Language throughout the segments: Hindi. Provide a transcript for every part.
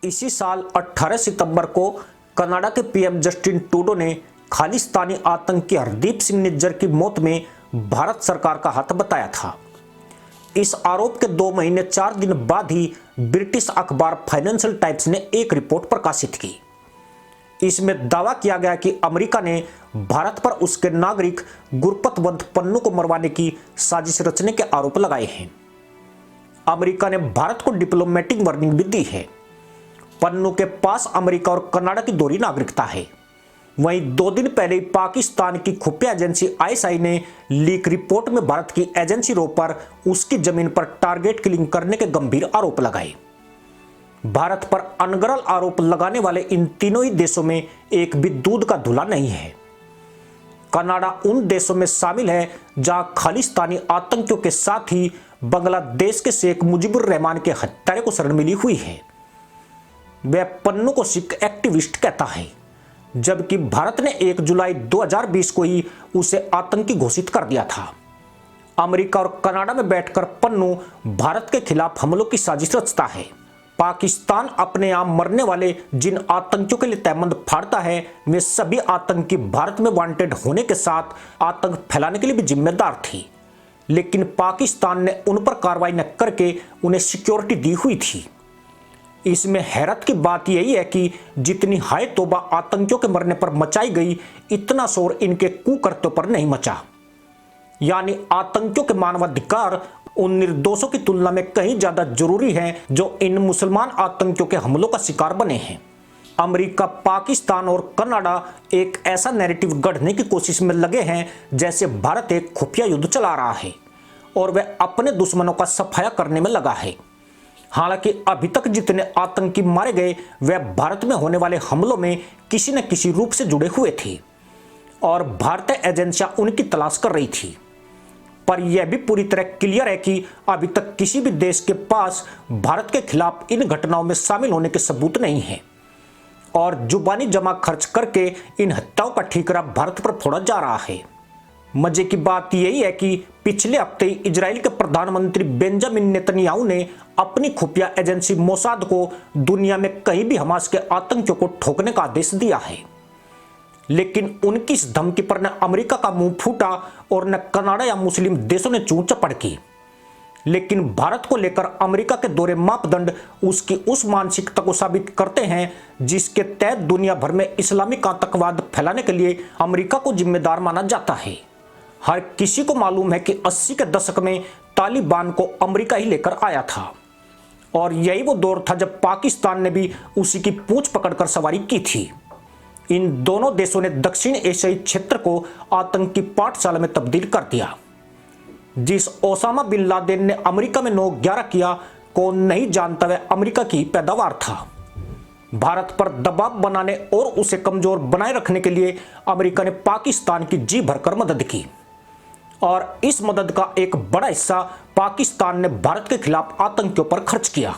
इसी साल 18 सितंबर को कनाडा के पीएम जस्टिन ट्रूडो ने खालिस्तानी आतंकी हरदीप सिंह निज्जर की मौत में भारत सरकार का हाथ बताया था। इस आरोप के 2 महीने 4 दिन बाद ही ब्रिटिश अखबार फाइनेंशियल टाइम्स ने एक रिपोर्ट प्रकाशित की। इसमें दावा किया गया कि अमेरिका ने भारत पर उसके नागरिक गुरपतवंत पन्नू को मरवाने की साजिश रचने के आरोप लगाए हैं। अमेरिका ने भारत को डिप्लोमेटिक वार्निंग भी दी है। पन्नू के पास अमेरिका और कनाडा की दोहरी नागरिकता है। वहीं 2 दिन पहले पाकिस्तान की खुफिया एजेंसी आईएसआई ने लीक रिपोर्ट में भारत की एजेंसी रो पर उसकी जमीन पर टारगेट किलिंग करने के गंभीर आरोप लगाए। भारत पर अनगढ़ आरोप लगाने वाले इन तीनों ही देशों में एक भी दूध का धुला नहीं है। कनाडा उन देशों में शामिल है जहां खालिस्तानी आतंकियों के साथ ही बांग्लादेश के शेख मुजीबुर रहमान के हत्यारे को शरण मिली हुई है। वह पन्नू को सिख एक्टिविस्ट कहता है, जबकि भारत ने 1 जुलाई 2020 को ही उसे आतंकी घोषित कर दिया था। अमेरिका और कनाडा में बैठकर पन्नू भारत के खिलाफ हमलों की साजिश रचता है। पाकिस्तान अपने आप मरने वाले जिन आतंकियों के लिए तहमंद फाड़ता है, वे सभी आतंकी भारत में वांटेड होने के साथ आतंक फैलाने के लिए भी जिम्मेदार थी, लेकिन पाकिस्तान ने उन पर कार्रवाई न करके उन्हें सिक्योरिटी दी हुई थी। इसमें हैरत की बात यही है कि जितनी हाय तौबा आतंकियों के मरने पर मचाई गई, इतना शोर इनके कुकर्तों पर नहीं मचा। यानी आतंकियों के मानवाधिकार उन निर्दोषों की तुलना में कहीं ज्यादा जरूरी है जो इन मुसलमान आतंकियों के हमलों का शिकार बने हैं। अमेरिका, पाकिस्तान और कनाडा एक ऐसा नैरेटिव गढ़ने की कोशिश में लगे हैं जैसे भारत एक खुफिया युद्ध चला रहा है और वह अपने दुश्मनों का सफाया करने में लगा है। हालांकि अभी तक जितने आतंकी मारे गए वह भारत में होने वाले हमलों में किसी न किसी रूप से जुड़े हुए थे और भारतीय एजेंसियां उनकी तलाश कर रही थी। पर यह भी पूरी तरह क्लियर है कि अभी तक किसी भी देश के पास भारत के खिलाफ इन घटनाओं में शामिल होने के सबूत नहीं है और जुबानी जमा खर्च करके इन हत्याओं का ठीकरा भारत पर फोड़ा जा रहा है। मजे की बात यही है कि पिछले हफ्ते इजराइल के प्रधानमंत्री बेंजामिन नेतन्याहू ने अपनी खुफिया एजेंसी मोसाद को दुनिया में कहीं भी हमास के आतंकियों को ठोकने का आदेश दिया है, लेकिन उनकी इस धमकी पर न अमेरिका का मुंह फूटा और न कनाडा या मुस्लिम देशों ने चूं चपड़ की। लेकिन भारत को लेकर अमेरिका के दोहरे मापदंड उसकी उस मानसिकता को साबित करते हैं जिसके तहत दुनिया भर में इस्लामिक आतंकवाद फैलाने के लिए अमेरिका को जिम्मेदार माना जाता है। हर किसी को मालूम है कि 80 के दशक में तालिबान को अमेरिका ही लेकर आया था और यही वो दौर था जब पाकिस्तान ने भी उसी की पूंछ पकड़कर सवारी की थी। इन दोनों देशों ने दक्षिण एशियाई क्षेत्र को आतंकी पाठशाला में तब्दील कर दिया। जिस ओसामा बिन लादेन ने अमेरिका में 9/11 किया, कौन नहीं जानता, वह अमेरिका की पैदावार था। भारत पर दबाव बनाने और उसे कमजोर बनाए रखने के लिए अमेरिका ने पाकिस्तान की जी भरकर मदद की और इस मदद का एक बड़ा हिस्सा पाकिस्तान ने भारत के खिलाफ आतंकियों पर खर्च किया।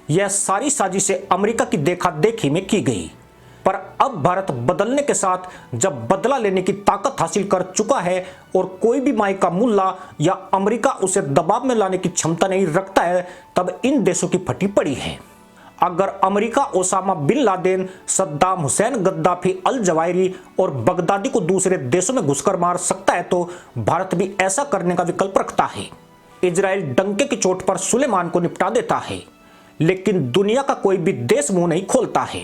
यह सारी साजिशें अमेरिका की देखा देखी में की गई, पर अब भारत बदलने के साथ जब बदला लेने की ताकत हासिल कर चुका है और कोई भी माई का मुल्ला या अमेरिका उसे दबाव में लाने की क्षमता नहीं रखता है, तब इन देशों की फटी पड़ी है। अगर America Osama bin Laden, Saddam Hussein, Gaddafi, al Zawahiri और बगदादी को दूसरे देशों में घुसकर मार सकता है तो भारत भी ऐसा करने का विकल्प रखता है। इजराइल डंके की चोट पर सुलेमान को निपटा देता है, लेकिन दुनिया का कोई भी देश मुंह नहीं खोलता है।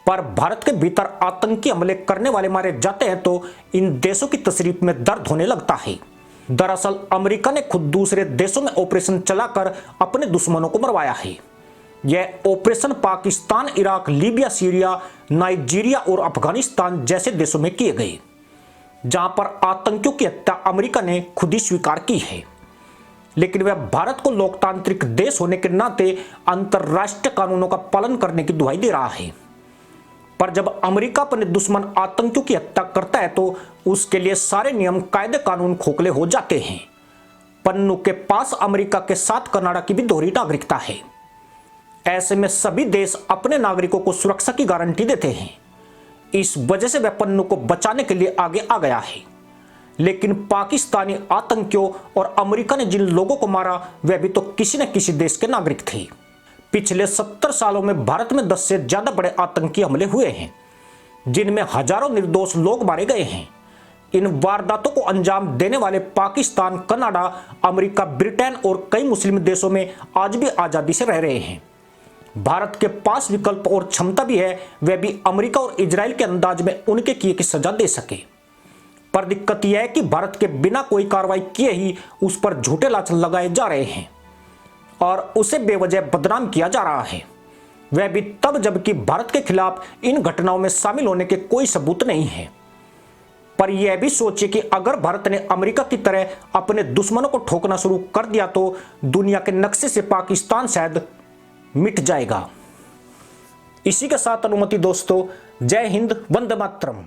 पर भारत के भीतर आतंकी हमले करने वाले मारे जाते हैं तो इन देशों की तशरीफ में दर्द होने लगता है। दरअसल अमेरिका ने खुद दूसरे देशों में ऑपरेशन चलाकर अपने दुश्मनों को मरवाया है। यह operation Pakistan, Iraq, Libya, Syria, Nigeria और अफगानिस्तान जैसे देशों में किए गए, जहां पर आतंकियों की हत्या अमेरिका ने खुद ही स्वीकार की है। लेकिन वह भारत को लोकतांत्रिक देश होने के नाते अंतरराष्ट्रीय कानूनों का पालन करने की दुहाई दे रहा है। पर जब अमेरिका अपने दुश्मन आतंकियों की हत्या करता है तो उसके लिए सारे नियम, कायदे, कानून खोखले हो जाते हैं। पन्नू के पास अमेरिका के साथ कनाडा की भी दोहरी नागरिकता है। ऐसे में सभी देश अपने नागरिकों को सुरक्षा की गारंटी देते हैं। इस वजह से वह पन्नू को बचाने के लिए आगे आ गया है। लेकिन पाकिस्तानी आतंकियों और अमेरिका ने जिन लोगों को मारा वह भी तो किसी न किसी देश के नागरिक थे। पिछले 70 सालों में भारत में 10 से ज्यादा बड़े आतंकी हमले हुए हैं, जिनमें हजारों निर्दोष लोग मारे गए हैं। इन वारदातों को अंजाम देने वाले पाकिस्तान, कनाडा, अमेरिका, ब्रिटेन और कई मुस्लिम देशों में आज भी आजादी से रह रहे हैं। भारत के पास विकल्प और क्षमता भी है, वह भी अमेरिका और इजराइल के अंदाज में उनके किए की सजा दे सके। पर दिक्कत यह है कि भारत के बिना कोई कार्रवाई किए ही उस पर झूठे लांछन लगाए जा रहे हैं और उसे बेवजह बदनाम किया जा रहा है, वह भी तब जबकि भारत के खिलाफ इन घटनाओं में शामिल होने के कोई सबूत नहीं है। पर यह भी सोचिए कि अगर भारत ने अमेरिका की तरह अपने दुश्मनों को ठोकना शुरू कर दिया तो दुनिया के नक्शे से पाकिस्तान शायद मिट जाएगा। इसी के साथ अनुमति दोस्तों, जय हिंद, वंदे मातरम।